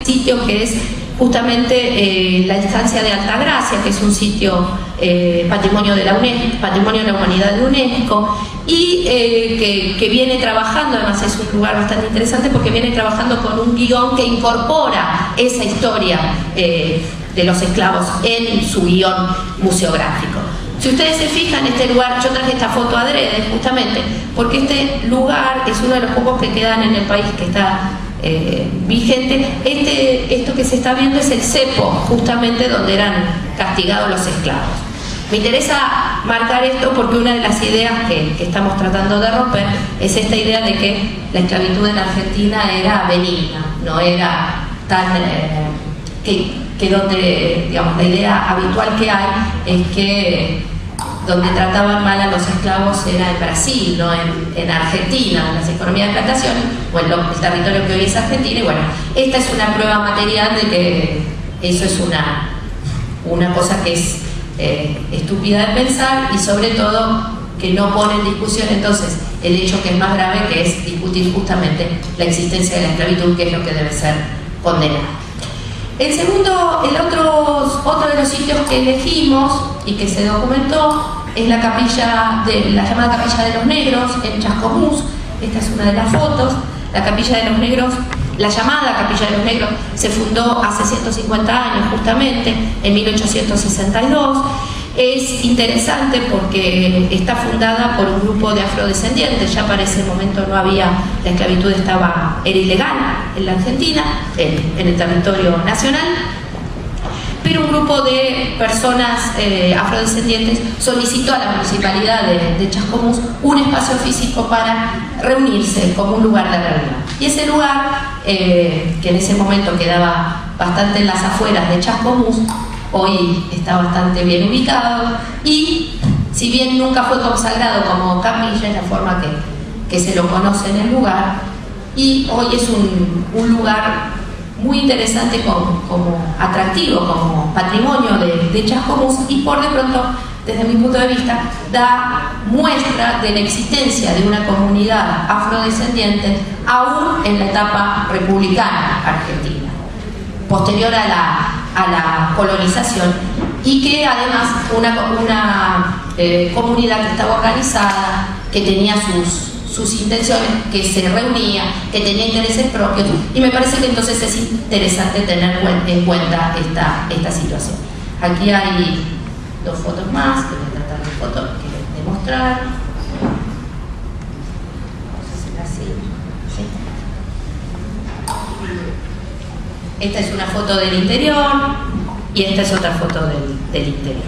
sitio que es justamente la instancia de Altagracia, que es un sitio patrimonio de la UNESCO, Patrimonio de la Humanidad de UNESCO, y que viene trabajando, además es un lugar bastante interesante porque viene trabajando con un guión que incorpora esa historia de los esclavos en su guión museográfico. Si ustedes se fijan, este lugar, yo traje esta foto adrede justamente porque este lugar es uno de los pocos que quedan en el país que está vigente. Esto que se está viendo es el cepo, justamente donde eran castigados los esclavos. Me interesa marcar esto porque una de las ideas que estamos tratando de romper es esta idea de que la esclavitud en Argentina era benigna, no era tan... que donde, digamos, la idea habitual que hay es que donde trataban mal a los esclavos era en Brasil, no en Argentina, en las economías de plantación, o en el territorio que hoy es Argentina. Y bueno, esta es una prueba material de que eso es una cosa que es estúpida de pensar, y sobre todo que no pone en discusión entonces el hecho que es más grave, que es discutir justamente la existencia de la esclavitud, que es lo que debe ser condenado. Otro de los sitios que elegimos y que se documentó es la llamada Capilla de los Negros en Chascomús. Esta es una de las fotos. La Capilla de los Negros, la llamada Capilla de los Negros, se fundó hace 150 años justamente, en 1862. Es interesante porque está fundada por un grupo de afrodescendientes. Ya para ese momento no había, la esclavitud era ilegal en la Argentina, en el territorio nacional, pero un grupo de personas afrodescendientes solicitó a la municipalidad de Chascomús un espacio físico para reunirse como un lugar de reunión. Y ese lugar, que en ese momento quedaba bastante en las afueras de Chascomús, hoy está bastante bien ubicado, y si bien nunca fue consagrado como capilla, es la forma que se lo conoce en el lugar, y hoy es un lugar muy interesante como atractivo, como patrimonio de Chascomús, y por de pronto, desde mi punto de vista, da muestra de la existencia de una comunidad afrodescendiente aún en la etapa republicana argentina, posterior a la colonización, y que además una comunidad que estaba organizada, que tenía sus intenciones, que se reunía, que tenía intereses propios, y me parece que entonces es interesante tener en cuenta esta situación. Aquí hay dos fotos más, que voy a tratar de mostrar. Esta es una foto del interior y esta es otra foto del interior.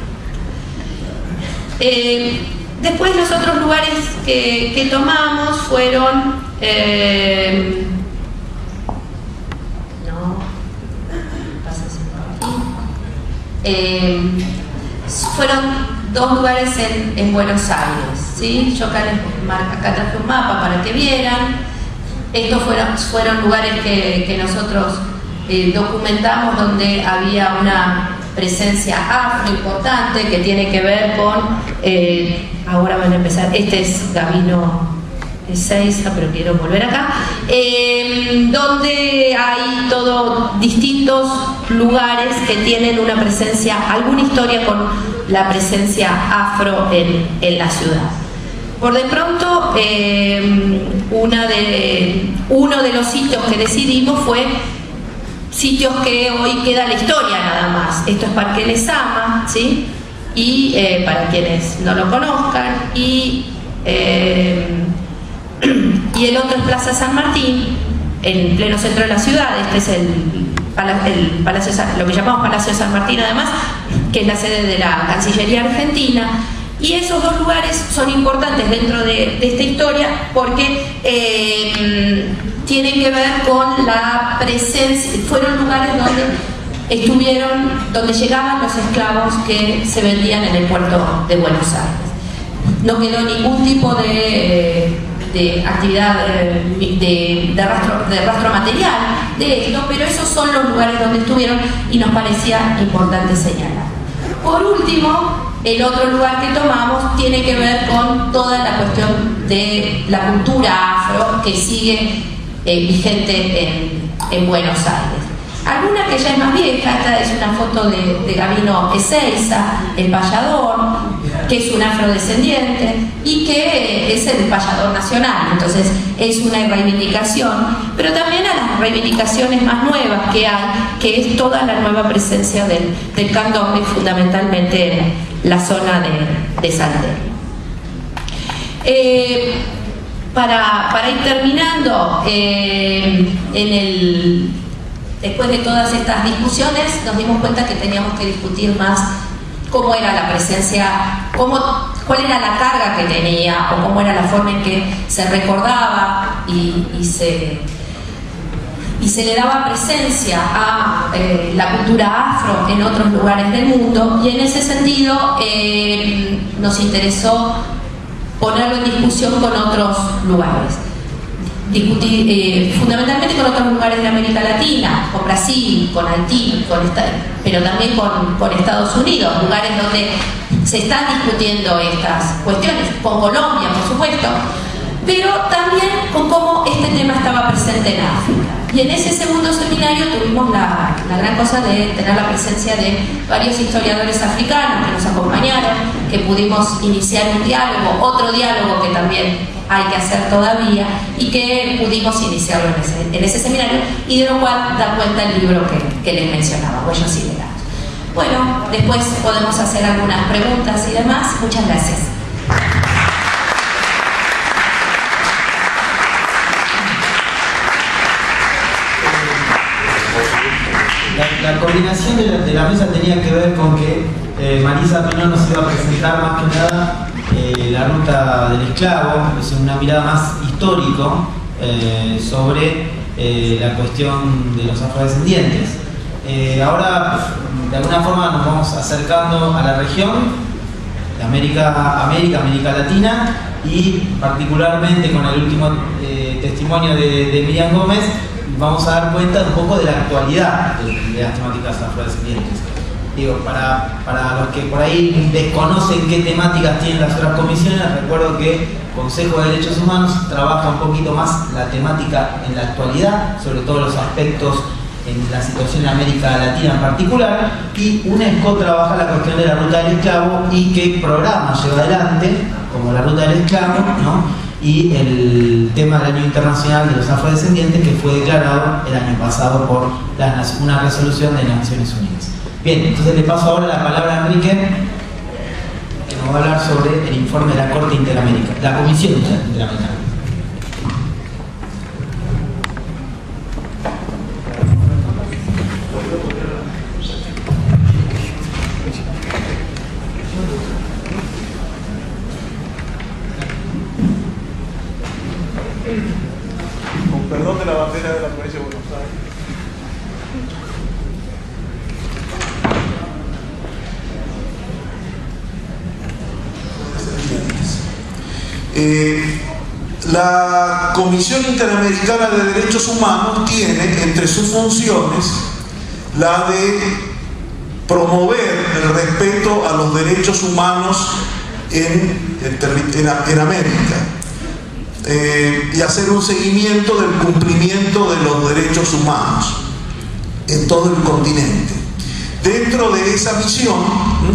Después los otros lugares que tomamos fueron fueron dos lugares en Buenos Aires, ¿sí? Yo acá traje un mapa para que vieran. Estos fueron lugares que nosotros documentamos, donde había una presencia afro importante que tiene que ver con, ahora van a empezar, este es Gabino Ezeiza, pero quiero volver acá, donde hay distintos lugares que tienen una presencia, alguna historia con la presencia afro en la ciudad. Por de pronto, uno de los sitios que decidimos fue sitios que hoy queda la historia nada más. Esto es Parque Lezama, ¿sí? Y para quienes no lo conozcan, y el otro es Plaza San Martín, en pleno centro de la ciudad. Este es el Palacio, lo que llamamos Palacio San Martín, además, que es la sede de la Cancillería Argentina. Y esos dos lugares son importantes dentro de esta historia porque tienen que ver con la presencia, fueron lugares donde llegaban los esclavos que se vendían en el puerto de Buenos Aires. No quedó ningún tipo de actividad de rastro material de esto, pero esos son los lugares donde estuvieron y nos parecía importante señalar. Por último, el otro lugar que tomamos tiene que ver con toda la cuestión de la cultura afro que sigue vigente en Buenos Aires. que ya es más vieja. Esta es una foto de Gabino Ezeiza, el payador, que es un afrodescendiente y que es el payador nacional. Entonces es una reivindicación, pero también a las reivindicaciones más nuevas que hay, que es toda la nueva presencia del candombe, fundamentalmente en la zona de Salteño. Para ir terminando, después de todas estas discusiones nos dimos cuenta que teníamos que discutir más cómo era la presencia, cuál era la carga que tenía, o cómo era la forma en que se recordaba y se le daba presencia a la cultura afro en otros lugares del mundo, y en ese sentido nos interesó ponerlo en discusión con otros lugares. Discutir fundamentalmente con otros lugares de América Latina, con Brasil, con Haití, pero también con Estados Unidos, lugares donde se están discutiendo estas cuestiones, con Colombia, por supuesto, pero también con cómo este tema estaba presente en África. Y en ese segundo seminario tuvimos la gran cosa de tener la presencia de varios historiadores africanos que nos acompañaron, que pudimos iniciar un diálogo, otro diálogo que también hay que hacer todavía, y que pudimos iniciarlo en ese seminario, y de lo cual da cuenta el libro que les mencionaba, Huellas y Legados. Bueno, después podemos hacer algunas preguntas y demás. Muchas gracias. La coordinación de la mesa tenía que ver con que Marisa Pinón nos iba a presentar más que nada la ruta del esclavo, es una mirada más histórico sobre la cuestión de los afrodescendientes. Ahora, de alguna forma, nos vamos acercando a la región de América Latina, y particularmente con el último testimonio de Miriam Gómez, vamos a dar cuenta un poco de la actualidad de las temáticas afrodescendientes. Digo, para los que por ahí desconocen qué temáticas tienen las otras comisiones, recuerdo que Consejo de Derechos Humanos trabaja un poquito más la temática en la actualidad, sobre todo los aspectos en la situación en América Latina en particular, y UNESCO trabaja la cuestión de la ruta del esclavo y qué programa lleva adelante, como la ruta del esclavo, ¿no? Y el tema del Año Internacional de los Afrodescendientes, que fue declarado el año pasado por una resolución de las Naciones Unidas. Bien, entonces le paso ahora la palabra a Enrique, que nos va a hablar sobre el informe de la Corte Interamericana, la Comisión Interamericana. Con perdón de la bandera de la provincia de Buenos Aires. La Comisión Interamericana de Derechos Humanos tiene entre sus funciones la de promover el respeto a los derechos humanos en América. Y hacer un seguimiento del cumplimiento de los derechos humanos en todo el continente. Dentro de esa misión,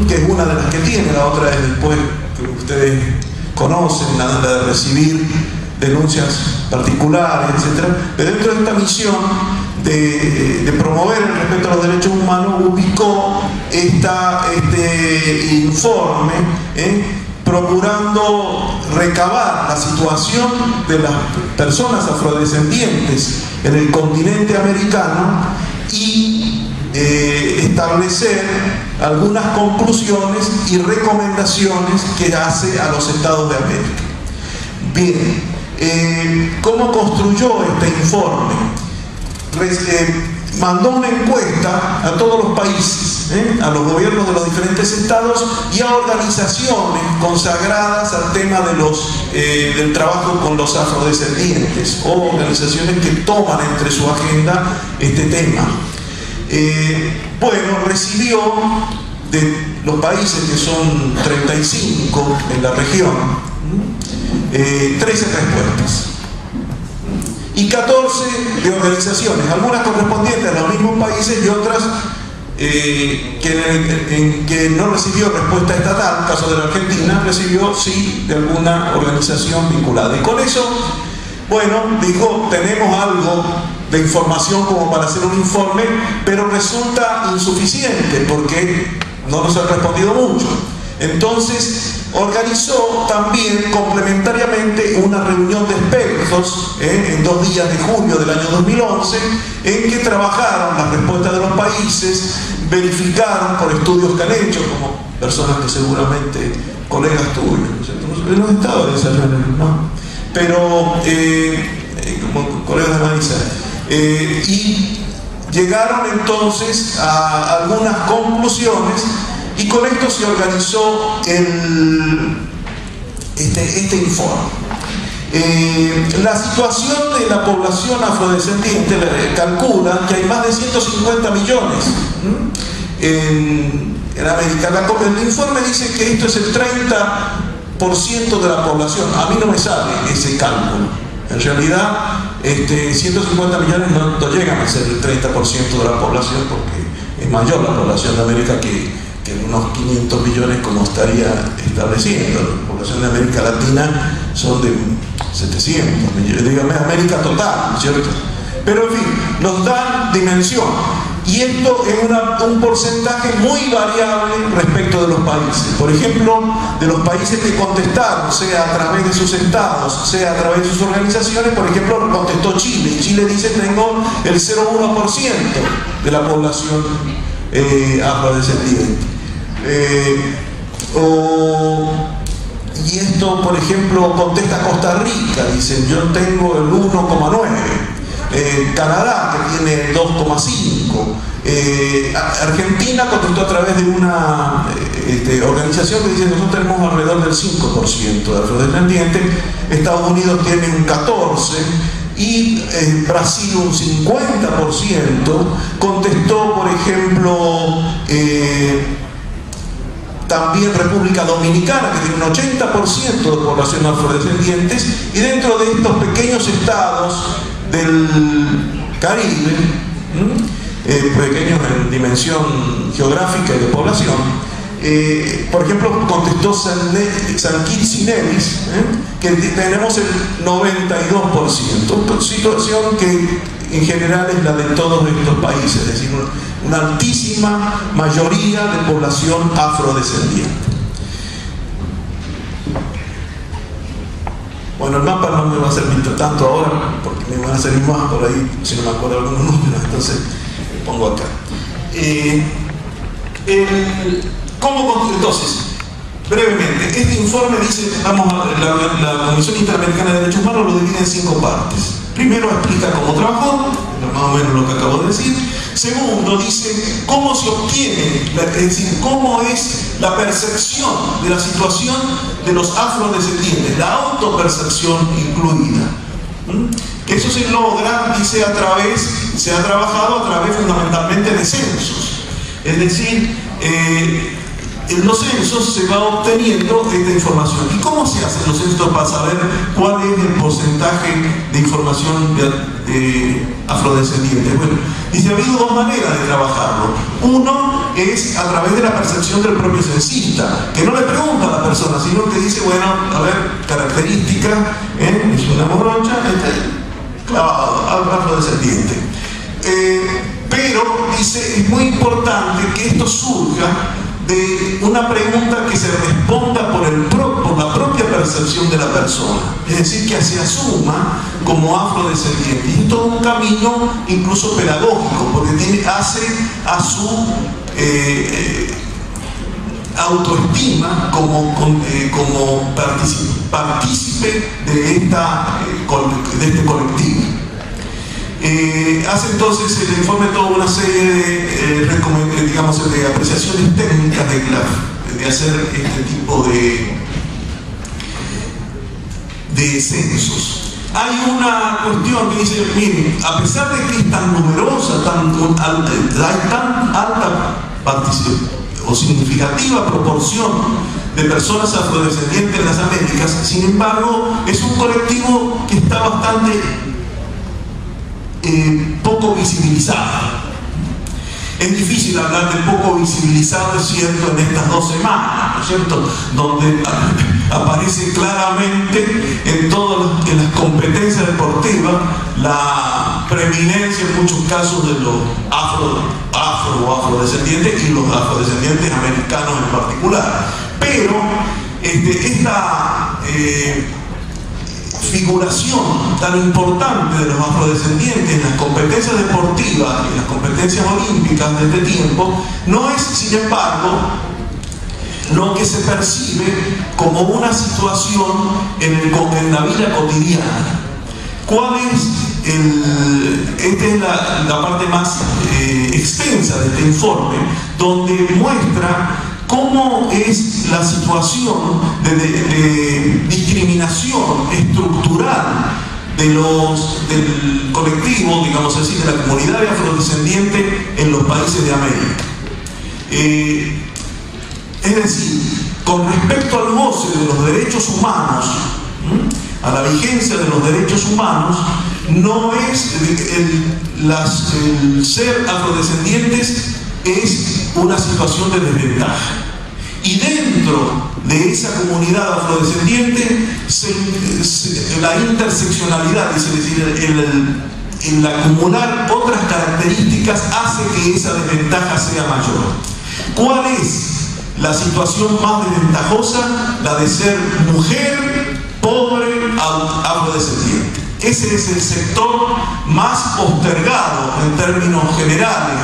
que es una de las que tiene, la otra es después que ustedes conocen, la de recibir denuncias particulares, etc. Pero dentro de esta misión de promover el respeto a los derechos humanos, ubicó este informe, procurando recabar la situación de las personas afrodescendientes en el continente americano y establecer algunas conclusiones y recomendaciones que hace a los Estados de América. Bien, ¿cómo construyó este informe? Mandó una encuesta a todos los países, a los gobiernos de los diferentes estados y a organizaciones consagradas al tema de del trabajo con los afrodescendientes, o organizaciones que toman entre su agenda este tema. Bueno, recibió de los países, que son 35 en la región, 13 respuestas. y 14 de organizaciones, algunas correspondientes a los mismos países y otras que no recibió respuesta estatal. Caso de la Argentina, recibió sí de alguna organización vinculada. Y con eso, bueno, dijo, tenemos algo de información como para hacer un informe, pero resulta insuficiente porque no nos han respondido mucho. Entonces organizó también complementariamente una reunión de expertos en 2 días de junio del año 2011, en que trabajaron las respuestas de los países, verificaron por estudios que han hecho, como personas que seguramente, colegas tuyos, ¿no? No he estado en esa reunión, ¿no? Pero como colegas de Marisa, y llegaron entonces a algunas conclusiones, y con esto se organizó este informe. La situación de la población afrodescendiente calcula que hay más de 150 millones en América. El informe dice que esto es el 30% de la población. A mí no me sale ese cálculo. En realidad, 150 millones no llegan a ser el 30% de la población, porque es mayor la población de América que unos 500 millones como estaría estableciendo. La población de América Latina son de 700 millones, dígame, América total, ¿cierto? Pero en fin, nos dan dimensión. Y esto es un porcentaje muy variable respecto de los países. Por ejemplo, de los países que contestaron, sea a través de sus estados, sea a través de sus organizaciones, por ejemplo, contestó Chile. Y Chile dice, tengo el 0,1% de la población afrodescendiente. Y esto, por ejemplo, contesta Costa Rica, dicen, yo tengo el 1,9%. Canadá, que tiene 2,5%. Argentina contestó a través de una organización que dice, nosotros tenemos alrededor del 5% de afrodescendientes. Estados Unidos tiene un 14%. Y Brasil un 50%. Contestó, por ejemplo, también República Dominicana, que tiene un 80% de población afrodescendientes. Y dentro de estos pequeños estados del Caribe, pequeños en dimensión geográfica y de población, por ejemplo, contestó San Kitts y Nevis, que tenemos el 92%, situación que en general es la de todos estos países, es decir, una altísima mayoría de población afrodescendiente. Bueno, el mapa no me va a servir tanto ahora, porque me van a servir más por ahí, si no me acuerdo algunos números, entonces pongo acá. Entonces, brevemente, este informe dice, la Comisión Interamericana de Derechos Humanos lo divide en 5 partes. Primero explica cómo trabajó, más o menos lo que acabo de decir. Segundo, dice cómo se obtiene, es decir, cómo es la percepción de la situación de los afrodescendientes, la autopercepción incluida. Que eso se logra, dice, se ha trabajado a través fundamentalmente de censos. Es decir, en los censos se va obteniendo esta información. ¿Y cómo se hacen los censos para saber cuál es el porcentaje de información de afrodescendientes? Bueno, dice, ha habido 2 maneras de trabajarlo. Uno es a través de la percepción del propio censista, que no le pregunta a la persona, sino que dice, bueno, a ver, características, es una morocha, clavado, afrodescendiente. Pero, dice, es muy importante que esto surja de una pregunta que se responda por la propia percepción de la persona, es decir, que se asuma como afrodescendiente. Y esto es un camino incluso pedagógico, porque hace a su autoestima como partícipe de este colectivo. Hace entonces el informe toda una serie de apreciaciones técnicas de hacer este tipo de censos. Hay una cuestión que dice, miren, a pesar de que es tan numerosa, hay tan alta o significativa proporción de personas afrodescendientes en las Américas, sin embargo, es un colectivo que está bastante poco visibilizada. Es difícil hablar de poco visibilizado, es cierto, en estas 2 semanas, ¿no es cierto?, donde aparece claramente en las competencias deportivas la preeminencia en muchos casos de los afrodescendientes y los afrodescendientes americanos en particular. Pero esta figuración tan importante de los afrodescendientes en las competencias deportivas y en las competencias olímpicas de este tiempo no es, sin embargo, lo que se percibe como una situación en la vida cotidiana. ¿Cuál es esta es la parte más extensa de este informe, donde muestra cómo es la situación de discriminación estructural del colectivo, digamos así, de la comunidad afrodescendiente en los países de América. Es decir, con respecto al goce de los derechos humanos, a la vigencia de los derechos humanos, no es el ser afrodescendientes es una situación de desventaja. Y dentro de esa comunidad afrodescendiente, la interseccionalidad, es decir, el acumular otras características hace que esa desventaja sea mayor. ¿Cuál es la situación más desventajosa? La de ser mujer, pobre, afrodescendiente. Ese es el sector más postergado en términos generales,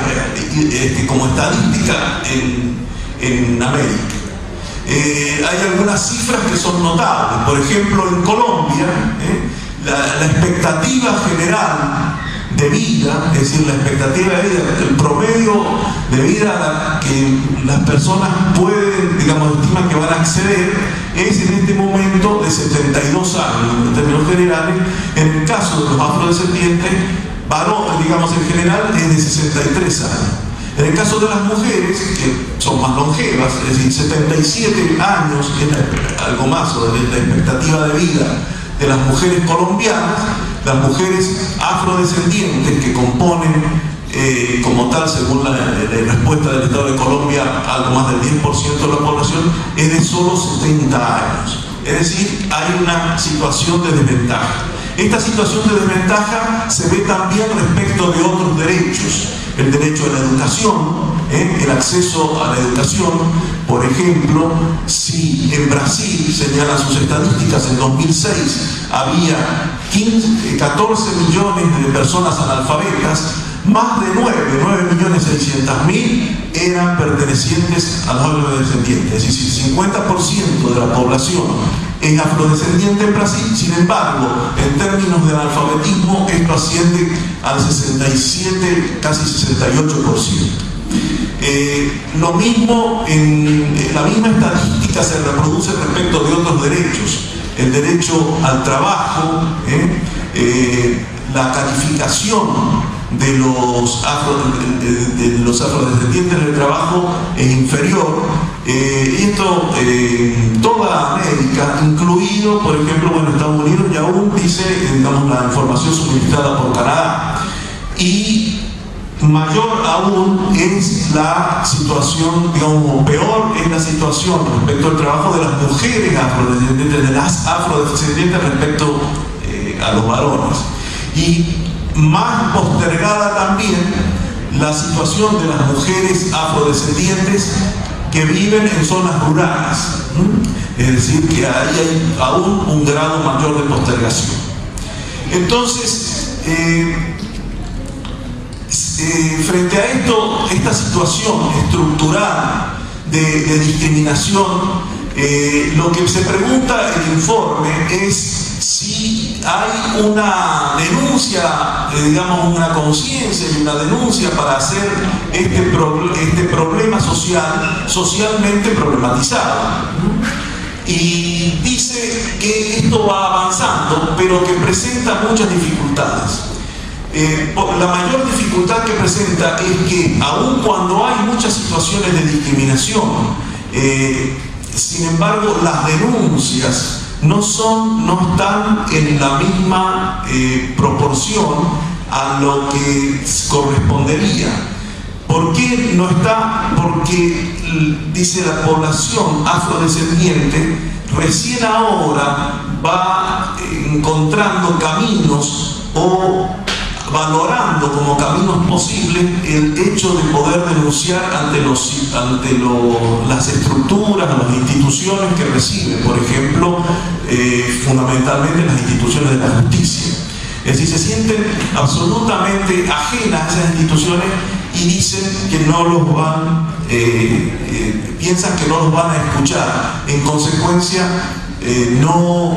como estadística en América. Hay algunas cifras que son notables. Por ejemplo, en Colombia, la expectativa general de vida, es decir, la expectativa de vida, el promedio de vida a la que las personas pueden, digamos, estiman que van a acceder, es en este momento de 72 años, en términos generales. En el caso de los afrodescendientes, varones, digamos, en general, es de 63 años. En el caso de las mujeres, que son más longevas, es decir, 77 años, algo más, o de la expectativa de vida de las mujeres colombianas, las mujeres afrodescendientes que componen, como tal, según la respuesta del Estado de Colombia, algo más del 10% de la población, es de solo 70 años. Es decir, hay una situación de desventaja. Esta situación de desventaja se ve también respecto de otros derechos. El derecho a la educación, el acceso a la educación. Por ejemplo, si en Brasil, señalan sus estadísticas, en 2006 había 14 millones de personas analfabetas, más de 9.600.000 eran pertenecientes a los afrodescendientes. Es decir, 50% de la población es afrodescendiente en Brasil. Sin embargo, en términos de analfabetismo, esto asciende al 67, casi 68%. Lo mismo, la misma estadística se reproduce respecto de otros derechos. El derecho al trabajo, la calificación de los afrodescendientes del trabajo es inferior. Y esto en toda América, incluido, por ejemplo, bueno, Estados Unidos, y aún dice, digamos, la información suministrada por Canadá. Y mayor aún es la situación, digamos, peor es la situación respecto al trabajo de las mujeres afrodescendientes, de las afrodescendientes respecto a los varones. Y más postergada también la situación de las mujeres afrodescendientes que viven en zonas rurales. Es decir, que ahí hay aún un grado mayor de postergación. Entonces, frente a esta situación estructural de discriminación, lo que se pregunta el informe es si hay una denuncia, digamos, una conciencia y una denuncia para hacer este problema socialmente problematizado. Y dice que esto va avanzando, pero que presenta muchas dificultades. La mayor dificultad que presenta es que, aun cuando hay muchas situaciones de discriminación, sin embargo, las denuncias no están en la misma proporción a lo que correspondería. ¿Por qué no está? Porque, dice, la población afrodescendiente recién ahora va encontrando caminos o valorando como caminos posibles el hecho de poder denunciar ante las estructuras, las instituciones que reciben, por ejemplo, fundamentalmente las instituciones de la justicia. Es decir, se sienten absolutamente ajenas a esas instituciones y dicen que no los van, piensan que no los van a escuchar. En consecuencia, no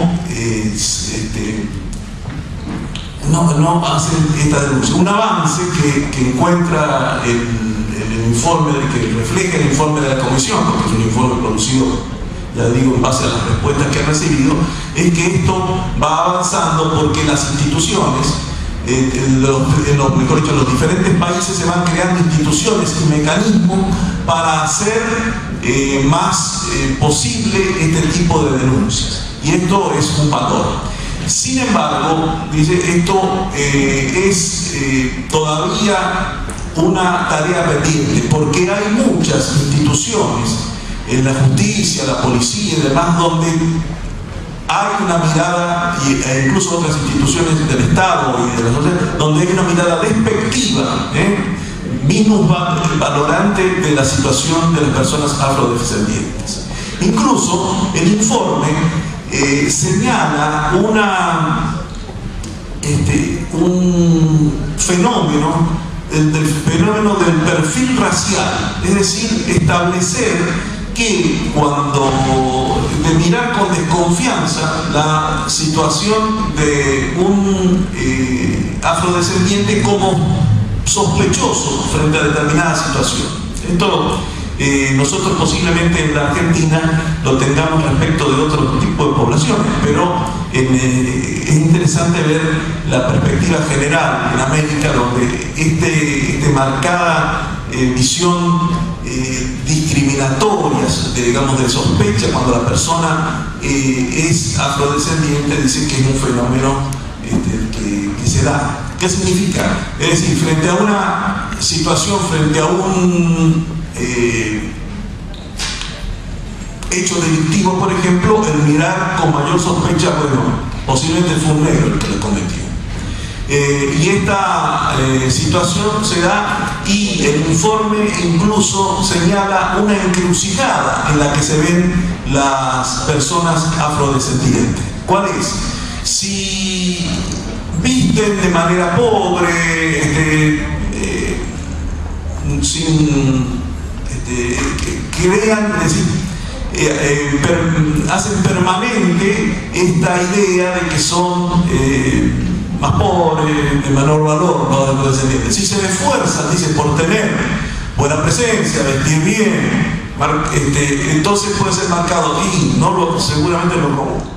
hacen esta denuncia. Un avance que encuentra el informe, que refleja el informe de la comisión, porque es un informe producido, ya digo, en base a las respuestas que ha recibido, es que esto va avanzando porque las instituciones, mejor dicho, en los diferentes países se van creando instituciones y mecanismos para hacer más posible este tipo de denuncias. Y esto es un valor. Sin embargo, dice, esto es todavía una tarea pendiente, porque hay muchas instituciones en la justicia, la policía y demás, donde hay una mirada, e incluso otras instituciones del Estado y de la sociedad, donde hay una mirada despectiva, minusvalorante de la situación de las personas afrodescendientes. Incluso el informe señala un fenómeno, el fenómeno del perfil racial, es decir, establecer que de mirar con desconfianza la situación de un afrodescendiente como sospechoso frente a determinada situación. Esto nosotros posiblemente en la Argentina lo tengamos respecto de otro tipo de poblaciones, pero es interesante ver la perspectiva general en América, donde esta marcada visión discriminatoria, digamos, de sospecha cuando la persona es afrodescendiente, dice que es un fenómeno que se da. ¿Qué significa? Es decir, frente a una situación, frente a un hecho delictivo, por ejemplo, el mirar con mayor sospecha, bueno, posiblemente fue un negro el que lo cometió. Y esta situación se da, y el informe incluso señala una encrucijada en la que se ven las personas afrodescendientes. ¿Cuál es? Si visten de manera pobre, crean, es decir, hacen permanente esta idea de que son más pobres, de menor valor, ¿no?, de los descendientes. Si se esfuerzan, dice, por tener buena presencia, vestir bien, entonces puede ser marcado, y seguramente lo robó.